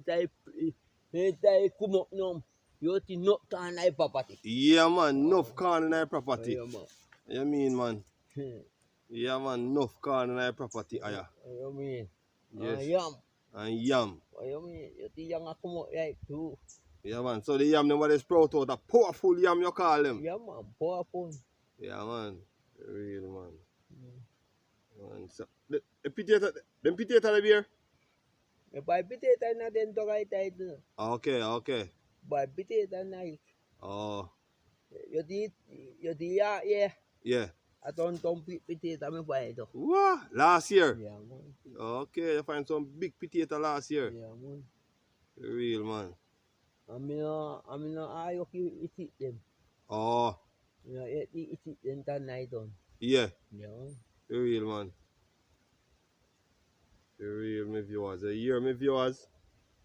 Anytime come up now, you see not can I property. Yeah, man, enough corn in our property. Yeah, man. You mean, man? Yeah, man, enough corn in our property. Aya. You mean? Yes. Yam. And yam. You mean? You see young come up like too. Yeah, man. So the yam, them what they sprout out, a powerful yam, you call them. Yeah, man. Powerful. Yeah, man. Real, man. Man. So, the potato, them potato are here? You buy potato na then to right side. Okay, okay. Buy potato nice. Oh, You see, yeah. yeah. I don't potato me buy it. What? Last year? Yeah, man. Okay, you find some big potato last year. Yeah, man. Real, man. I mean, I eat them. Oh, You know, eat them tonight on. yeah. Yeah, man. Real, man. Real, me viewers. You hear me, viewers?